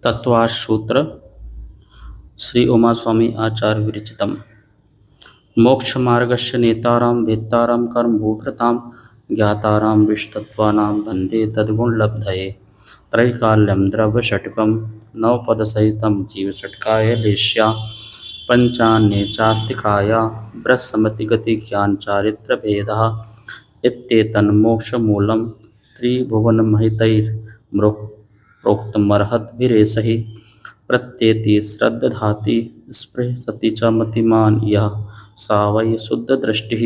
तत्वार्थ सूत्र श्री उमास्वामी आचार्य विरचितम् मोक्षमार्गस्य नेतारां वेत्तारां कर्मभूभृतां ज्ञातारां विष्टत्वानां वन्दे तद्गुणलब्धये त्रैकाल्यं द्रव्यषट्कं नवपदसहितं जीवषट्काय लेश्या पञ्चान्ये चास्तिकाया ब्रह्मतिगतिज्ञानचारित्रभेदः इत्येतन्मोक्षमूलं त्रिभुवनमहितैर्प्रोक्तमर्हद्भिरेषैः प्रत्येति श्रद्दधाति स्पृहसति च मतिमान् यः सा वै शुद्धदृष्टिः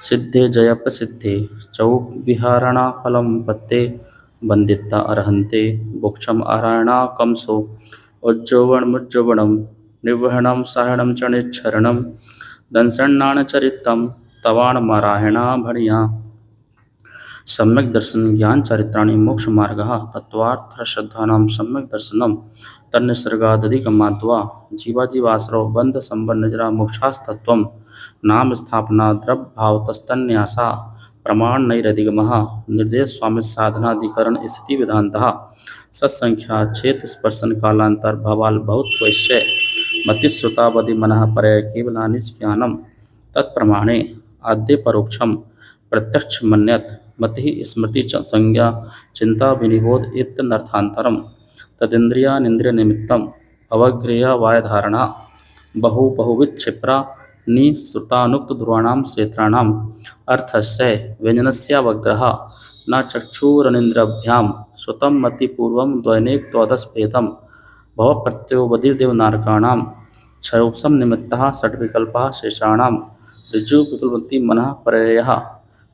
सिद्धे जयप्रसिद्धे चौविहारणाफलं पत्ते वन्दिता अर्हन्ते मोक्षम् अरणाकंसो उज्जवणमुज्जवणं निर्वहणं सहनं च निच्छरणं दंसन्नानचरितं तवाणमरायणाभणिया सम्यक् दर्शन ज्ञान चरित्राणि मोक्ष मार्गः तत्त्वार्थ श्रद्धानां सम्यक् दर्शनं तन्निसर्गादधिगमाद्वा जीवाजीवाश्रव बंध संबंधजरा मोक्षास्तत्वं नाम स्थापना द्रव्यभावतस्तन्यासा प्रमाण नैरधिगमः निर्देश स्वामी साधनाधिकरण स्थिति विधानतः सत्संख्या क्षेत्र स्पर्शन कालांतर भवाल बहुत वैश्य मतिश्रुतावधि मनः परय केवलानिज ज्ञानम तत्प्रमाणे आद्य परोक्षम प्रत्यक्ष मन्यत मति स्मृति संज्ञा चिंता विनिबोध इत्यनर्थांतरम तदिंद्रियानिंद्रिय निमित्तम अवग्रह वायधारणा बहुविध क्षिप्रा निश्रुतानुक्त ध्रुवाणां क्षेत्राणाम् अर्थस्य व्यंजनस्यावग्रह न चक्षुरनिंद्रभ्यां श्रुतं मतिपूर्वं द्वैनेकत्वदस्भेदं भवप्रत्योबधिर्देवनारकाणां क्षयोपशम निमित्तः षड्विकल्पः शेषाणां ऋजुविकल्पति मनः परयः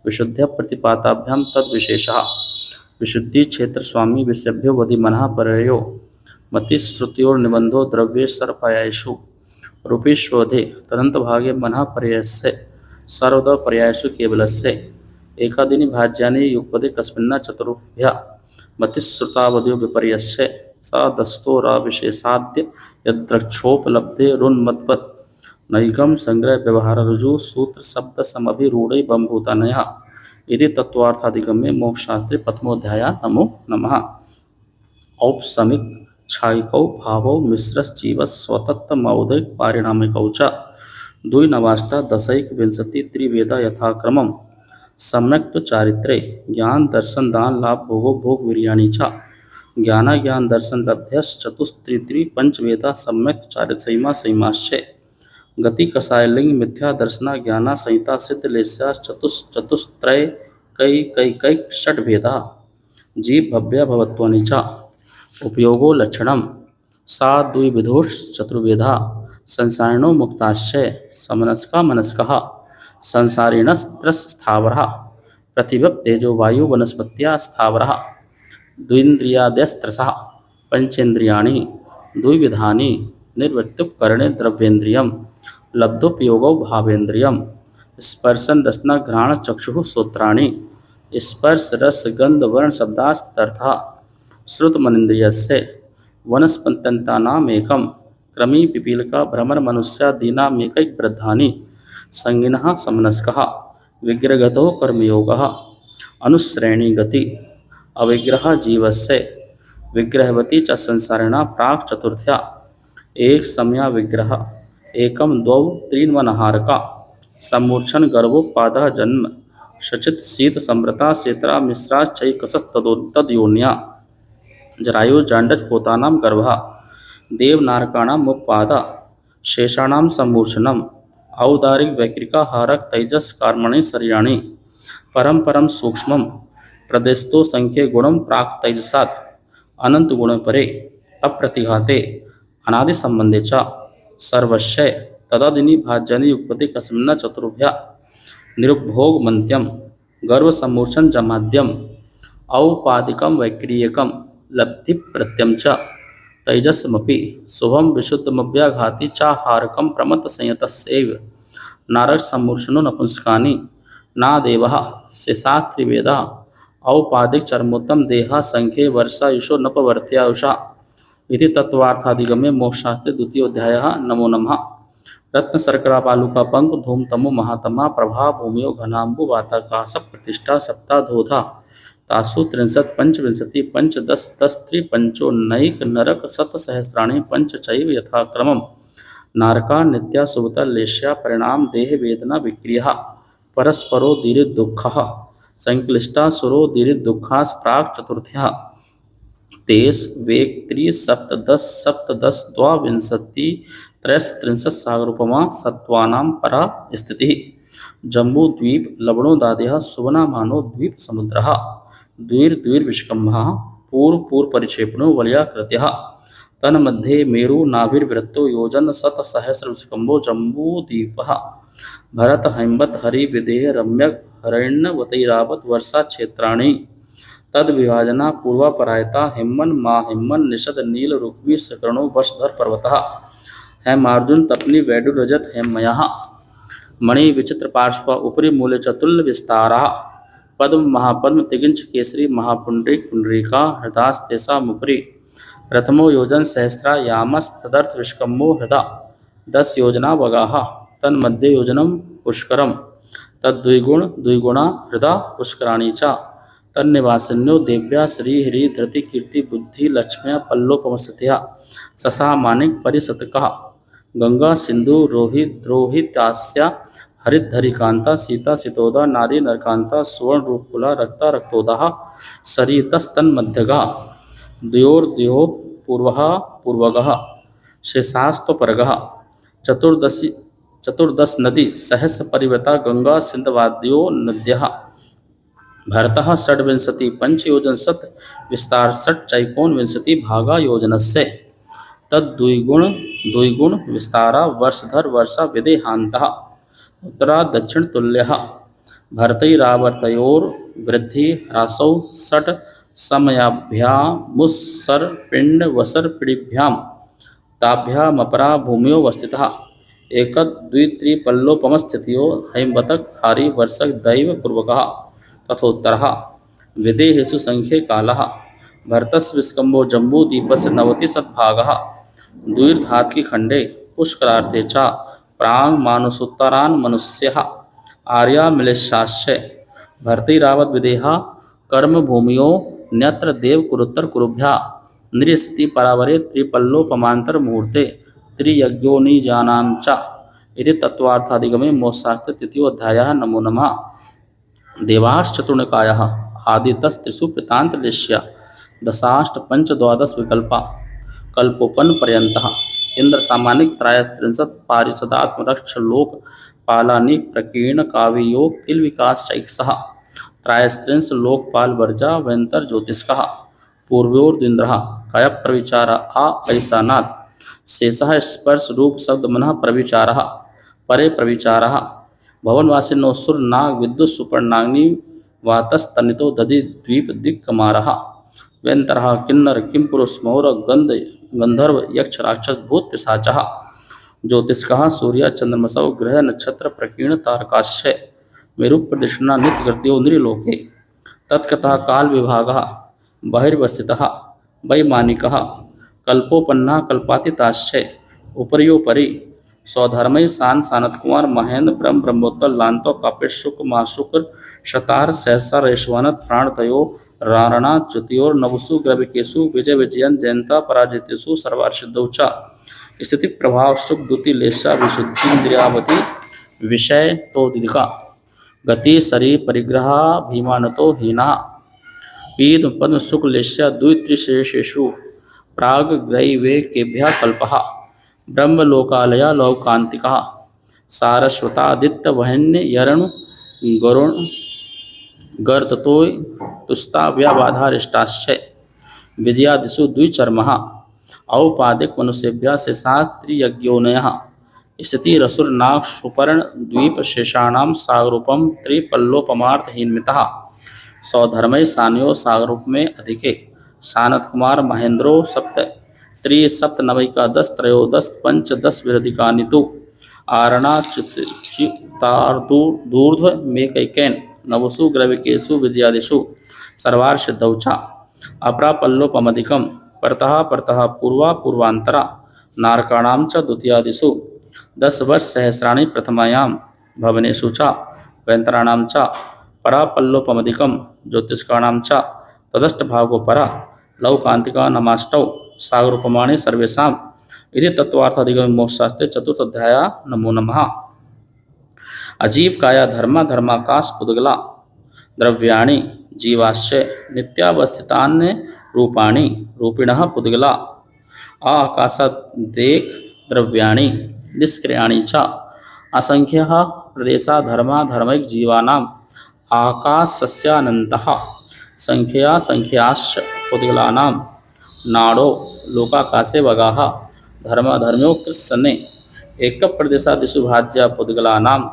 विशुद्ध प्रतिपाताभ्यां तद्विशेषः विशुद्धि क्षेत्र स्वामी विषयभ्यो वधि मनः परयो मतिश्रुतियोर्निबंधो द्रव्येश्वरपर्यायेषु रूपेष्वधे तदन्तभागे मनः पर्यायस्य सर्वदा पर्यायेषु केवलस्य एकादीनि भाज्यानि युगपदे कस्मिन्न चतुर्भ्यः मतिश्रुतावधियो विपर्यस्य सादस्तोराविशेषाद्य यद्रक्षोपलब्धे रुन्मत्वत् नैगम संग्रह व्यवहार रुजु सूत्र शब्द समभिरूढ़ बंभूतानया इति तत्वार्थाधिगम्ये मोक्षशास्त्रे प्रथमोऽध्याय नमो नमः। औपसमिक छायिकौ भावौ मिश्रश्चीव स्वतत्तमौदिक पारिणामिकौ च द्विनवाष्टा दशैक विंशति त्रिवेदा यथाक्रमं सम्यक् तु चारित्रे ज्ञान दर्शन दान लाभ भोगो भोग वीर्याणि च ज्ञान ज्ञान दर्शन लब्ध्यश्चतुस्त्रित्रि पंचवेदा सम्यक् चारित्सैमा सैमाश्च गति कषायलिंग मिथ्या दर्शना ज्ञाना संहिता सिद्ध लेस्या चतुस्त्रय कई षड्भेदा जीव भव्य भवत्वानि च उपयोगो लक्षणम सा द्विविधोश्चतुर्वेदा संसारिणो मुक्ताश्च समनस्का मनस्कः संसारिणस्त्रस्थावरः प्रतिभव तेजो वायु वनस्पत्या स्थावरः द्विन्द्रियादयस्त्रसः पंचेन्द्रियाणि द्विविधानि निर्वृत्युपकरणे द्रव्येन्द्रियं लब्धोपयोगौ भावेन्द्रियं स्पर्शन रसना घ्राण चक्षुः श्रोत्राणि स्पर्श रस गंध वर्ण शब्दास्तर्थः श्रुतमनिन्द्रियस्य वनस्पत्यन्तानामेकं क्रमी पिपीलिका भ्रमर मनुष्यादीनामेकैकवृद्धानि संगिनः समनस्कः विग्रहगतो कर्मयोगः अनुश्रेणी गति अविग्रह जीवस्य विग्रहवती च संसारिणा प्राक् चतुर्थ्या एक समया विग्रह एकम द्वौ त्रीन्वनहारका सम्मूर्छन गर्भोपादः जन्म शचित शीत समृता सेतरा मिश्राश्चैकसस्तद्योन्या जरायु जांडज पोतानां गर्भः देवनारकाणां मुखपादः शेषाणां सम्मूर्छनम् औदारिक वैक्रिका हारक तैजस कर्मणि शरीराणि परम परम सूक्ष्मं प्रदेशतो संख्ये गुणं प्राक् तैजसात् अनंत गुण परे अप्रतिघाते अनादि संबंधे च सर्वस्य तदादिनी भाज्यानि युगपति कस्मिन्न चतुर्भ्या निरुपभोग मंत्यम गर्भ सम्मूर्छन जमाद्यम औपादिकम वैक्रियकम लब्धि प्रत्यम च तैजसमपि शुभम विशुद्धमव्याघाति चाहारकम प्रमत संयतस्यैव नारक सम्मूर्छनो नपुंसकानि नादेवः शेषास्त्रिवेदा औपादिक चर्मोत्तम देहा संख्ये वर्षायुषो नपवर्त्यायुषा इति तत्वार्थाधिगम्ये मोक्षशास्त्रे द्वितीयोऽध्यायः नमो नमः। रत्न शर्करा बालुका पंक धूम तमो महातमा प्रभा भूमियो घनाम्बु वाताकाश प्रतिष्ठा सप्ता धोधा तासु त्रिंशत् पंचविंशति पंचदश दश त्रिपंचोनैक नरक शतसहस्राणि पंचचैव यथाक्रमम् नारका नित्या सुभता लेश्या परिणाम देह वेदना विक्रिया परस्परो दीरित दुःखः संक्लिष्टा सुरो दीरित दुःखास प्राक् चतुर्थ्यः तेस वेग त्रिसप्तदश सप्तदश द्वाविंशति त्रयस्त्रिंशत् सागरोपमा सत्त्वानां परा स्थितिः जम्बूद्वीप लवणोदादयः सुवनामानो द्वीप समुद्रः द्विर्विष्कम्भः पूर्वपरिक्षेपणो वलयाकृत्यः तन्मध्ये मेरु नाभिर्वृत्तो योजन शतसहस्रविष्कम्भो जम्बूद्वीपः भरत हैम्बत हरि विदेह रम्यक हरण्यवतैरावत वर्षा क्षेत्राणि तद विभाजना पूर्वापरायता हिम्मन माहिम्मन निषद नील रुक्मी सकरणो वर्षधर पर्वतः हेमार्जुन तपनी वैडु रजत हेमयः मणि विचित्र पार्श्व उपरि मूल्य चतुल्य विस्तारा पद्म महापद्म तिगिंच केसरी महापुंडरीक पुंडरीका हृदास्तेसा मुपरि प्रथमो योजन सहस्रा यामस्तदर्थ विष्कम्भो हृदा 10 योजना वगाह तन्मध्ये योजनम पुष्करम तद्विगुण द्विगुणा हृदा पुष्कराणी च तन्निवासिन्यो देव्या श्री हरि धृति कीर्ति बुद्धि लक्ष्म्या पल्लोपमस्थित्या ससा मानिक परिसतकः गंगा सिंधु रोहित द्रोहितास्या हरिद्धरिकांता सीता सितोदा नारी नरकांता सुवर्ण रूपकुला रक्ता रक्तोदा सरितस्तन्मध्यगा द्वयोर्द्वयो पूर्वः पूर्वगः शेषास्तपरगः चतुर्दश नदी सहस्र परिवृता गंगा सिंधवाद्यो नद्यः भरतः षड्विंशति पंचयोजन शत विस्तार षट चैकोन विंशति भागा योजनस्य तद्द्विगुण विस्तारा वर्षधर वर्षा विदेहान्तः उत्तरा दक्षिण तुल्यः भरतैरावर्तयोर्वृद्धि ह्रासौ षट् समयाभ्यामुस्सर पिंड वसर पिड़ीभ्यां ताभ्यामपरा भूमियो वस्थितः एकद्वित्रिपल्लोपमस्थितियो हैम्बतक हारी वर्षक दैव पूर्वकः तथोत्तरः विदेहेषु संख्ये कालः भरतस्य विष्कम्भो जम्बूद्वीपस्य 90 सद्भागः द्विर्धात्की खंडे पुष्करार्थे च प्रांग मानुसोत्तरान् मनुष्यः आर्या मिलेशाश्च भरतैरावत विदेहा कर्म भूमियो न्यत्र देव कुरुत्तर कुरुभ्या नृस्ति परावरे त्रिपल्लोपमांतर मुहूर्ते त्रियज्ञोनिजानां च इति तत्वार्थादिगमे मोक्षशास्त्रे तृतीयोऽध्यायः। नमो नमः। देवाश्चतुर्णकायः आदितस्त्रिषु प्रीतान्तलेश्य दशाष्ट पंचद्वादश विकल्पा कल्पोपनपर्यन्तः इंद्र सामानिक त्रयस्त्रिंशत् पारिषदात्मरक्ष लोक पालानिक प्रकीर्ण काव्ययोग किल विकास चैक्षः त्रयस्त्रिंश लोकपाल वर्जा वेंतर ज्योतिष्कः पूर्वोर्दिन्द्रः कय प्रविचार आ ऐसानाथ शेषः स्पर्श रूप शब्द मनः प्रविचारः परे प्रविचारः भवनवासिनो सुर नाग विद्युत सुपर्णाग्नि वातस्तनितो दधि द्वीप दिक्कमारः वेंतरः किन्नर किंपुरुष मौर गंधर्व यक्ष राक्षस भूत पिशाचः ज्योतिष्कः सूर्य चंद्रमसौ ग्रह नक्षत्र प्रकीर्ण तारकाश्य मेरुप्रदक्षिणा नित्यकृत्यो नृलोके तत्कतः काल विभागः बहिर्वस्थितः वैमानिकः कल्पोपन्ना कल्पातीताश्च उपर्योपरि स्वधर्मै सान सानत कुमार महेंद्र ब्रह्म ब्रह्मोत्तर लांतो कापित शुक्र माशुक्र शतार सहसा रेशवानत प्राणतयो रारणा च्युतियोर नवसु ग्रविकेशु विजय विजयन जयंता पराजितेषु सर्वार्षिद्धौ च स्थिति प्रभाव सुख द्युति लेशा विशुद्धि इंद्रियावती विषय तो दिदिका गति शरीर परिग्रह भीमानतो हीना पीद पद्म शुक्ल लेश्या द्वित्रिशेषेषु प्राग ग्रैवे केभ्यः कल्पः ब्रह्मलोकालया लौकान्तिकः सारस्वतादित्य वहन्य यरण गरुण गर्ततो तुस्ताव्याबाधारिष्टाश्च विजयादिषु द्विचर्मः औपादिक मनुष्येभ्यः शेषास्त्रियज्ञोनयः स्थितिरसुरनाग सुपर्ण द्वीप शेषाणां सागरूपम त्रिपल्लोपमार्थहीनमितः सौधर्मै सान्यो सागरूप में अधिके सानत कुमार महेंद्रो सप्त त्रिसप्तनवैकादश त्रयोदश पंचदश विरधिकानितु आरणाच्युतार्दूर्ध्व में कैकेन नवसु ग्रविकेशु विजयादिषु सर्वार्षिद्धौ च अपरापल्लोपमधिकं परतः परतः पूर्वा पूर्वांतरा नारकाणां च द्वितीयादिषु 10 वर्ष सहस्राणि प्रथमायां भवनेषु च वैंतराणां च परापल्लोपमधिकं ज्योतिष्काणां च तदष्टभागो परा लौकान्तिका नमाष्टौ सागरूपमाणि सर्वेषाम् इति तत्वार्थाधिगमे मोक्षशास्त्रे चतुर्थाध्याय। नमो नमः। अजीव काया धर्मा धर्माकाश पुद्गला द्रव्याणि जीवाश्य नित्यावस्थितान्य रूपाणि रूपिणः पुद्गला आकाशादेक द्रव्याणि निष्क्रियाणि च असंख्यः प्रदेशा धर्मा धर्मैक जीवानाम् आकाशस्यानन्तः संख्या संख्याश्च पुद्गलानां नाडो लोकाकाशे वगाः धर्माधर्म्यो कृत्सने एक प्रदेशादिषु भाज्या पुद्गलानाम्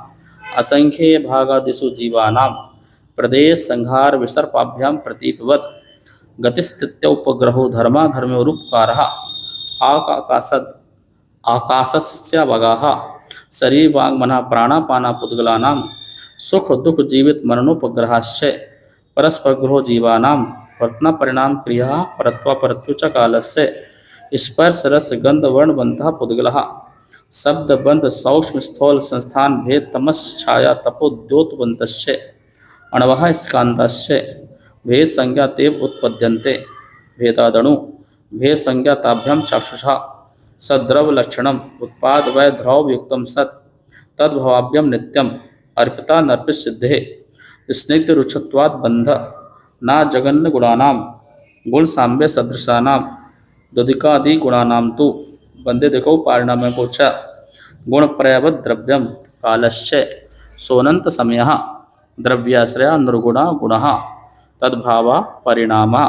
असंख्ये भागादिषु जीवानां प्रदेश संहार विसर्पाभ्याम प्रतीपवत् गतिस्थित्योपग्रहो धर्माधर्म्यो रूपकारः आकाशस्य वगाः शरीर वांग मनः प्राणापाना पुद्गलानां सुख दुख जीवित मरणोपग्रहाश्च परस्परग्रहो जीवानां वर्तना परिणाम क्रिया परत्वा परत्व च कालस्य स्पर्श रस गंध वर्ण बंधः पुद्गलः शब्द बंध सौक्ष्म स्थूल संस्थान भेद तमस छाया तपोद्योतवन्तस्य अणवः स्कांतस्य भेद संज्ञा तेव उत्पद्यन्ते भेदादणु भेद संज्ञा ताभ्यां चाक्षुषा सद्रव लक्षणम उत्पाद वै ध्रुव युक्तम सत् तद्भवाभ्यम नित्यम अर्पिता नर्पित सिद्धे स्निग्ध रुक्षत्वाद बंध ना जगन्न गुणानां गुण सांबे सदृशानां दुधिकादि गुणानां तु बंदे देखो पारिणाम पोच गुण प्रयवद द्रव्यम कालस्य सोनंत समयः द्रव्याश्रय निर्गुणा गुणः तद्भावा परिणामा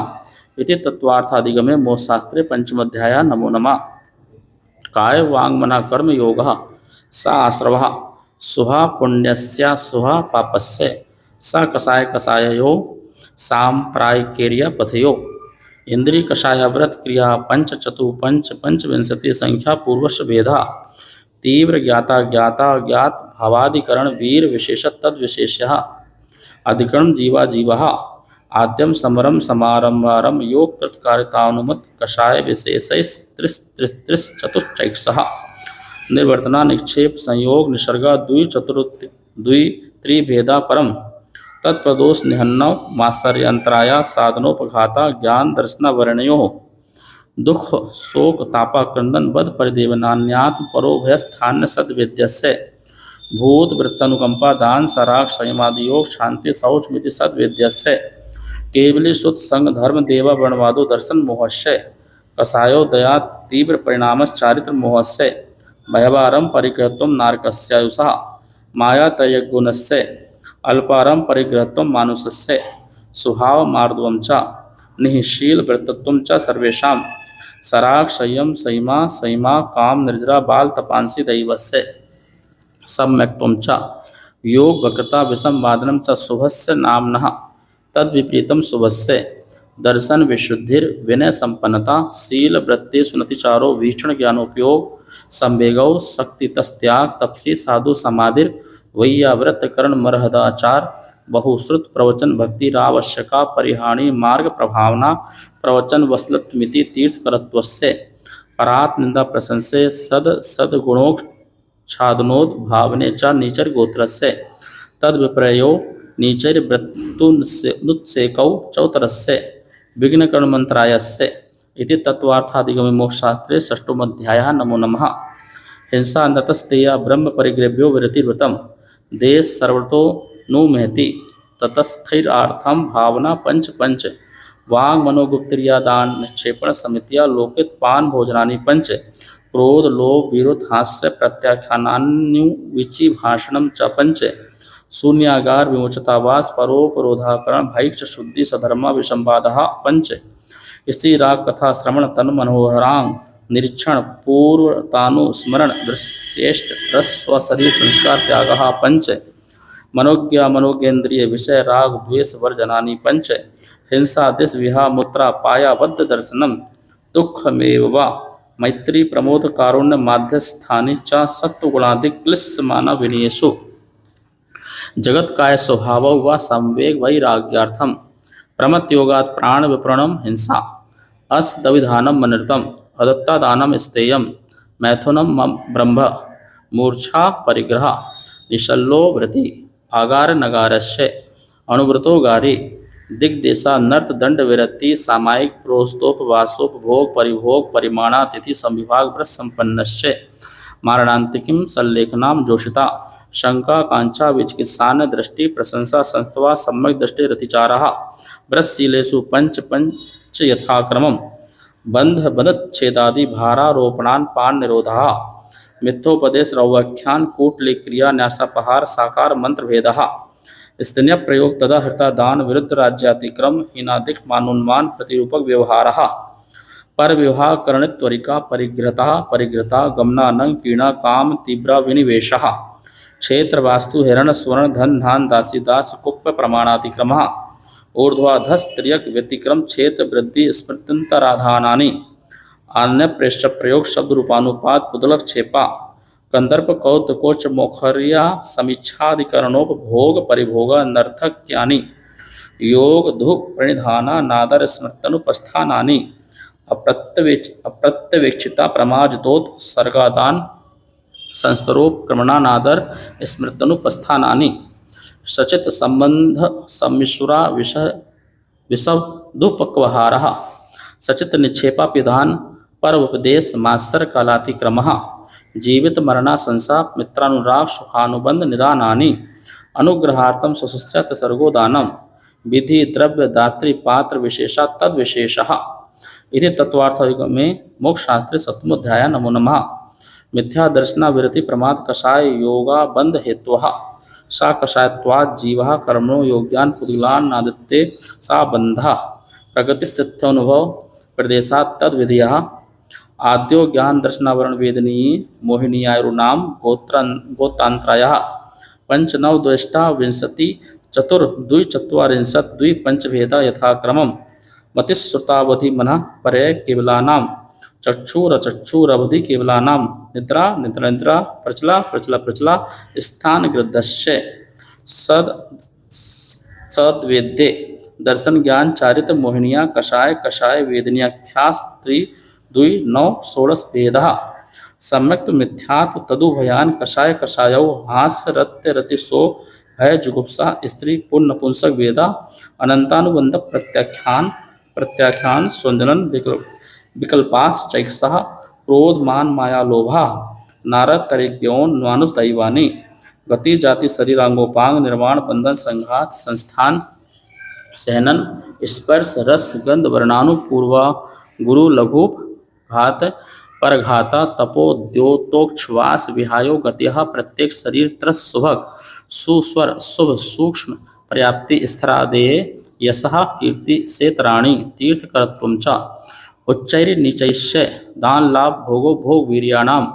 इति तत्वार्थाधिगमे मोक्षशास्त्रे पंचमोध्याय। नमो नमः। काय वांग मन कर्म योगः स आश्रवः सुहा पुण्यस्य सुहा पापस्य स कषाय कषाययो सांप्रायिकेर्य पथयो इंद्रिय कषायव्रत क्रिया पंच चतु पंच पंचविंशति संख्या पूर्वश भेदा तीव्र ज्ञाता ज्ञाता ज्ञात भावाधिकरण वीर विशेष तद विशेषः अधिकरण जीवा जीवः आद्यम समरम समारंभारम योग कृतकारितानुमत कषाय विशेषैस्त्रिस्त्रिस्त्रिस् चतुश्चैक्षः निर्वर्तना निक्षेप संयोग निसर्गा द्वि त्रिभेदा परम तत्प्रदोष निहन्नव मात्सर्यंतराया साधनोपघाता ज्ञान दर्शन वर्णयो दुख शोक तापा क्रंदन बद परिदेवनान्यात्म परोभयस्थान्य सद्वेद्यस्य भूत वृत्तनुकंपा दान सराग संयमादि योग शांति शौचमिति सद्वेद्यस्य केवली सुत संग धर्म देवा वर्णवादो दर्शन मोहस्य कषायो दया तीव्र परिणामश्चारित्र मोहस्य भयवारम परिग्रहत्वं नारकस्यायुषः माया तयगुणस्य अल्पारम परिग्रहत्वं मानुषस्य सुहाव मार्दवं च निःशील वृत्तत्वं च सर्वेषां सराग संयम संयमा काम निर्जरा बाल तपांसी दैवस्य सम्यक्त्वं च योग वक्रता विषम वादनम च शुभस्य नाम्नः तद्विपरीतम शुभस्य दर्शन विशुद्धिर विनय संपन्नता शील वृत्ति सुनतिचारो वीक्षण ज्ञानोपयोग संवेगौ शक्ति तस्त्याग तपसी साधु समाधिर वैयाव्रत करण मरहदाचार बहुश्रुत प्रवचन भक्ति रावश्यका परिहाणी मार्ग प्रभावना प्रवचन वसलत्मिति तीर्थकरत्वस्य परात निंदा प्रशंसे सद्गुणोक्षादनोद भावने च नीचर गोत्रस्य तद्विप्रयो नीचर वृत्तुनुत्सेकौ चौतरस्य विघ्नकर्ण मंत्रायस्य इति तत्वार्थाधिगमे मोक्षशास्त्रे षष्ठोऽध्यायः। नमो नमः। हिंसा नतस्तेया ब्रह्म परिग्रभ्यो विरतिर्वृतम् देश सर्वतो नु महति ततस्थैरार्थम भावना पंच पंच वांग मनोगुप्तरिया दान निक्षेपण समितिया लोकित पान भोजनानि पंच क्रोध लोभ विरोध हास्य प्रत्याख्यानान्यु विचि भाषणम च पंच शून्यागार विमोचतावास परोपरोधाकरण भैक्ष शुद्धि सधर्मा विसंवादः पंच स्त्री राग कथा श्रवण तन मनोहरांग निरीक्षण पूर्वतानु स्मरण दृश्येष्ट रस्व शरीर संस्कार त्यागः पंच मनोज्ञा मनोगेन्द्रिय विषय राग द्वेष वर्जनानि पंच हिंसा दिश विहा मुत्रा पाया बद्ध दर्शनम दुखमेव वा मैत्री प्रमोद कारुण्य माध्यस्थानि च सत्वगुणाधिक क्लिश्यमान विनयेषु जगत काय स्वभाव व संवेग वैराग्यार्थम प्रमत योगात् प्राण विप्रणम हिंसा अस दविधानम मनृतम अदत्तादानम स्तेयम मैथुनम ब्रह्म मूर्छा परिग्रह निशल्लो वृति आगार नगारस्य अनुव्रतो गारे दिग्देशा नर्त दंड विरति सामायिक प्रोस्तोपवासोपभोग परिभोग परिमाणातिथि संविभाग व्रत संपन्नस्य मारणांतिकीं सल्लेखनां जोषिता शंका कांक्षा विचिकित्सान दृष्टि प्रशंसा संस्तवा सम्यक दृष्टि रतिचारः व्रतशीलेषु पंच पंच यथाक्रमम् बंध बदच्छेदादि भारारोपणान पान निरोधः मिथ्योपदेश रव्याख्यान कूटलिक क्रिया न्यासापहार साकार मंत्र भेदः स्तन्य प्रयोग तदा हृता दान विरुद्ध राज्यातिक्रम हीनादिक मानोन्मान प्रतिरूपक व्यवहारः पर विवाह करणित्वरिका परिग्रहता गमनानंग कीणा काम तीव्रा विनिवेशः क्षेत्र वास्तु हिरण स्वर्ण धन धान दासी दास कुप्प प्रमाणातिक्रमः ऊर्ध्वाधस त्रियक व्यतिक्रम क्षेत्र वृद्धि स्मृत्यंतराधानानि अन्य प्रेष्य प्रयोग शब्द रूपानुपात पुदलक छेपा कंदर्प कौतकोच मोखरिया समीक्षाधिकरणोपभोग परिभोग नर्थक्यानि योग धुक प्रणिधाना नादर स्मृतनुपस्थानानि अप्रत्यवेक्षिता प्रमाजितोत सर्गादान संस्वरूप क्रमणानादर स्मृतनुपस्थानानि सचित संबंध सम्मिश्रा विषदुपक्वहारः सचित निक्षेपा पिधान पर उपदेश मात्सर कालातिक्रमः जीवित मरणा संसाप मित्रानुराग सुखानुबंध निदानानि अनुग्रहार्थम स्वस्य सर्गो दानम विधि द्रव्य दात्री पात्र विशेषा तद विशेषः इति तत्वार्थ में मोक्ष शास्त्रे सप्तमोध्याय नमो नमः मिथ्या दर्शना विरति प्रमाद कषाय योगा बंध हेत्वः सा कषायत्वात् जीवः कर्मणो योग्यान पुद्गलान नादित्ये सा बंधः प्रगतिस्थित्यनुभव प्रदेशात् तद विधियः आद्यो ज्ञान दर्शनावरण वेदनी मोहिनीयारुणाम गोत्रांतरायः पंचनव द्वेष्टा विंशति चतुर्द्विचत्वारिंशत् द्विपंचभेदा यथाक्रमम् मतिश्रुतावधि मनः परे केवलानां चक्षुरवधि केवलानां निद्रा निद्रा निद्रा प्रचला प्रचला प्रचला स्थान गृद्धस्य सद्वेद्ये दर्शन ज्ञान चारित मोहिनिया कषाय कषाय वेदनीयाख्यास द्वि नौ षोडश भेदः सम्यक् मिथ्यात्व तदुभयान कषाय कषायौ हास्य रत्य रतिशो भय जुगुप्सा स्त्री पुण्य नपुंसक वेदा अनंतानुबंध प्रत्याख्यान स्वंजनन विकल्पास चैक्षः क्रोध मान माया लोभा नारद तरिज्ञोन मानुष दैवानी गति जाति शरीरांगोपांग निर्माण बंधन संघात संस्थान सहनन स्पर्श रस गंध वर्णानुपूर्वा गुरु लघु घात परघाता तपोद्योतोक्षवास विहायो गतिः प्रत्येक शरीर त्रस सुभग सुस्वर शुभ सूक्ष्म पर्याप्ति स्थिरादेये यशः कीर्ति सेतराणि तीर्थकरत्वं च उच्चैर नीचैश्य दान लाभ भोगो भोग वीर्याणाम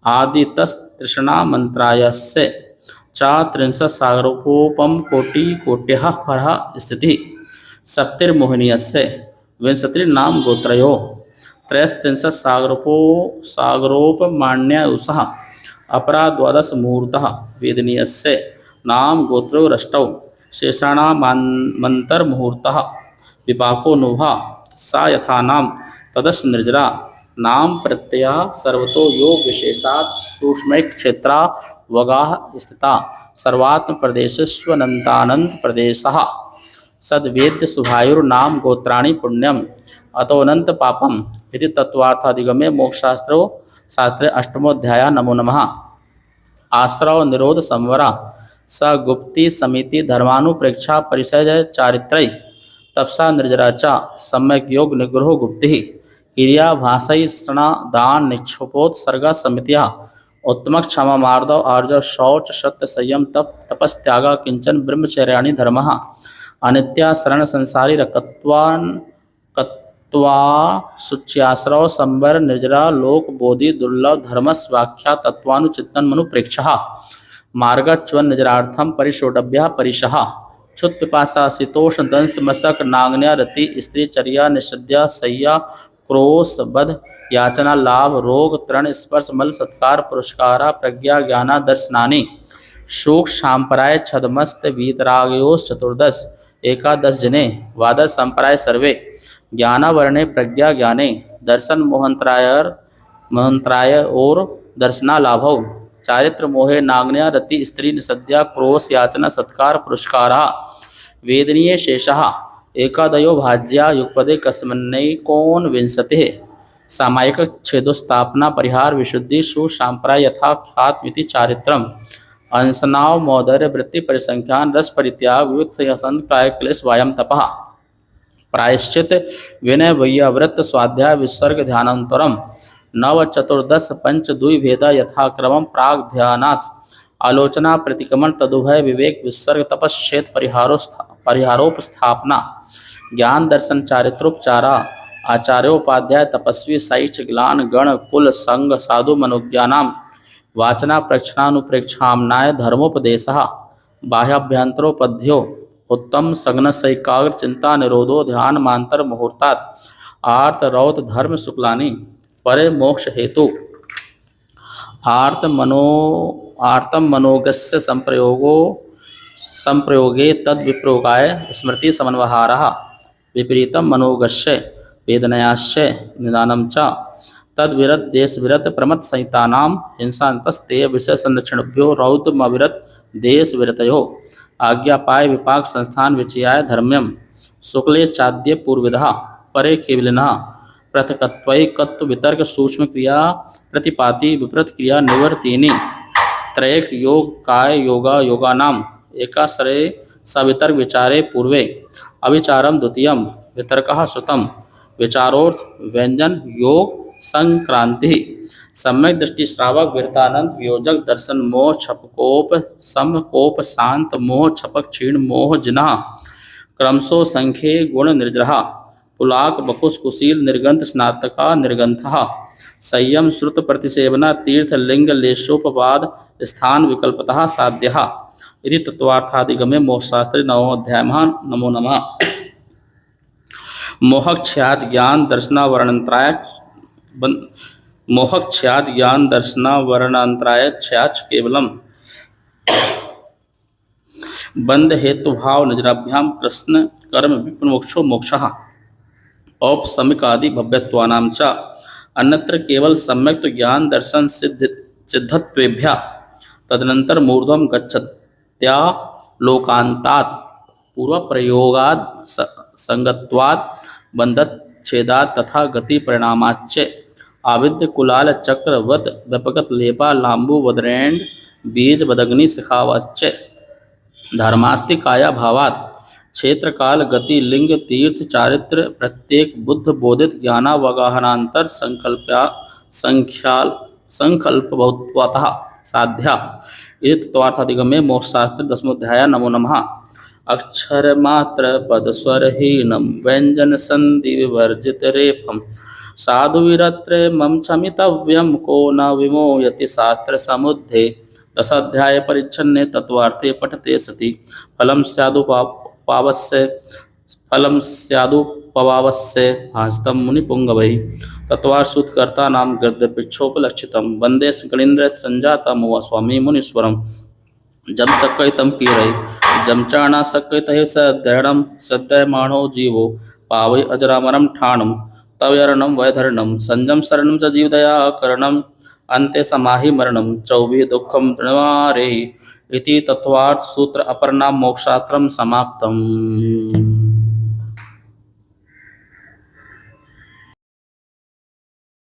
आदि तस्तृष्णा मंत्रायस्य त्रिंशत् सागरोपोपम कोटि कोट्यः परः स्थिति सप्तिर्मोहिनीयस्य विंशतिर्नाम गोत्रयो त्रयस्त्रिंशत् सागरोपमाण्ययुषः अपरा द्वादश मुहूर्तः वेदनीयस्य नाम गोत्रो रष्टौ शेषाणामन्तर्मुहूर्तः विपाको नोभा सा यथा नाम तदस् निर्जरा नाम प्रत्यया सर्वतो योग विशेषात् सूक्ष्मैक क्षेत्रा वगाः स्थिता सर्वात्म प्रदेशस्वनंतानंत प्रदेशः सद्वेद्य शुभायुर्नाम गोत्राणि पुण्यम अतोऽनंत पापम इति तत्वार्थाधिगमे मोक्षशास्त्रे अष्टमोध्याय नमो नमः आश्रव निरोध संवरा स गुप्ति समिति धर्मानुप्रेक्षा परिसय चारित्रै तपसा निर्जरा च सम्यक योग निग्रहो गुप्ति हिरिया भाषई स्रणा दान निक्षोपोत्सर्गा समितिया उत्तम क्षमा मार्दव आर्जव शौच सत्य संयम तप तपस्त्यागा किंचन ब्रह्मचर्याणि धर्मः अनित्या शरण संसारी रकत्वान कत्वा शुच्याश्रव संबर निर्जरा लोक बोधि दुर्लभ धर्मस्वाख्या तत्वानुचित्तन मनुप्रेक्षः मार्गच्वन निजरार्थम परिशोडभ्या परिशः क्षुत पिपासा शीतोष दंश मशक नागन्या रति स्त्री चर्या निषद्या सय्या क्रोश बध याचना लाभ रोग तृण स्पर्श मल सत्कार पुरस्कारा प्रज्ञा ज्ञाना दर्शनानि शोक शांपराय छदमस्त वीतरागयोस चतुर्दश एकादश जने वादश संपराय सर्वे ज्ञानावरणे प्रज्ञा ज्ञाने दर्शन मोहंतराय और दर्शना लाभौ चारित्र मोहे नागन्या रति स्त्री निषद्या क्रोश याचना सत्कार पुरस्कारा वेदनीय शेषः एकादयो भाज्या युगपदे कस्मन्नैकोनविंशतिः सामायिक छेदोस्थापना परिहार विशुद्धि सुसाम्प्राय यथा ख्यातमिति चारित्रम अंशनाव मौदर्य वृत्ति परिसंख्यान रस परित्याग विविक्त संसन प्राय क्लेश वायम तपः प्रायश्चित विनय वैयाव्रत स्वाध्याय विसर्ग ध्यानांतरम नव चतुर्दश पंच द्विभेद यथाक्रमम प्राग ध्यानात् आलोचना प्रतिक्रमण तदुभय विवेक विसर्ग तपश्चेत परिहारोपस्थापना ज्ञान दर्शन चारित्रोपचारा आचार्योपाध्याय तपस्वी शैच ग्लान गण कुल संग साधु मनोज्ञानाम वाचना प्रेक्षणानुप्रेक्षामनाय धर्मोपदेशः बाह्याभ्यंतरोपध्यो उत्तम सघन सैकाग्र चिंता निरोधो ध्यान मांतर मुहूर्तात् आर्त रौत धर्म शुक्लानि परे मोक्ष हेतु आर्तम मनोगस्य संप्रयोगे तद विप्रयोगाय स्मृति समन्वहारः विपरीतम मनोगस्य वेदनयाश्च निदानं च तद्विरत देश विरत प्रमथ संहितानां हिंसान्तस्तेय विषय संरक्षणभ्यो रौद्रमविरत देश विरतयो आज्ञापाय विपाक संस्थान विचयाय धर्म्यम शुक्ले चाद्य पूर्विदः परे केवलिनः पृथकत्वैकत्व वितर्क सूक्ष्म क्रिया प्रतिपाति विपरीत क्रिया निवर्तिनी त्रयक योग काय योगा योगानाम एकाश्रय सवितर्क विचारे पूर्वे अविचारम द्वितीयम वितर्कः श्रुतम विचारोर्थ व्यंजन योग संक्रांति सम्यक दृष्टि श्रावक वीरतानंद वियोजक दर्शन मोह छपकोप समकोप शांत मोह छपक क्षीण मोह जिन्ह क्रमशो संख्ये गुण निर्जरः पुलाक बकुश कुशील निर्गंथ स्नातका निर्गंथः संयम श्रुत प्रतिसेवना तीर्थ लिंग लेशोपवाद स्थान विकल्पतः साध्यः इति तत्वार्थादिगमे मोक्षशास्त्रे नवोऽध्यायः। नमो नमः। मोहक्षयाज ज्ञान दर्शनावरणंतराय मोहक्षयाज ज्ञान दर्शनावरणंतराय क्षयाच केवलम बंध हेतु भाव निजराभ्याम कृष्ण कर्म विप्रमोक्षो मोक्षः औपसमिकादि भव्यत्वानां च अन्यत्र केवल सम्यक तो ज्ञान दर्शन सिद्धत्वेभ्यः तदनंतर मूर्ध्वं गच्छत्या लोकांतात् पूर्व प्रयोगाद संगत्वात् बंधच्छेदात् तथा गति परिणामाच्च आविद्य कुलाल चक्रवत व्यापकत लेपा लांबु वदरेंड बीज वदग्नि शिखावच्च धर्मास्ति काया भावात् क्षेत्र काल गति लिंग तीर्थ चारित्र प्रत्येक बुद्ध बोधित ज्ञानावगाहनांतर संकल्प बहुत्वतः साध्या इति तत्वार्थादिगमे मोक्षशास्त्र दशमोऽध्याय। नमो नमः। अक्षर मात्र पद स्वरहीनम व्यंजन संधि विवर्जित रेफम साधु विरत्रे मम क्षमितव्यम को न विमोयति शास्त्र समुद्धे दशाध्याय परिच्छन्ने तत्वार्थे पठते सति फलम स्यादुपवावस्य हास्तं मुनिपुंगवैः तत्त्वार्थसूत्रकर्ता नाम गद्यपृच्छोपलक्षितं वंदे सकलेन्द्र संजातम व स्वामी मुनीश्वरम जम सक्कय तम कीरय जम चाणा सक्कय तहे सदृढ़ सद्यमाणो जीवो पावै अजरामरम ठाणम तवयरणम वैधरणम संजम शरणम च जीवदया करणम अन्ते समाहि मरणम चौभि दुःखम निवारे इति तत्वार्थ सूत्र अपरनाम मोक्षशास्त्रम समाप्तम।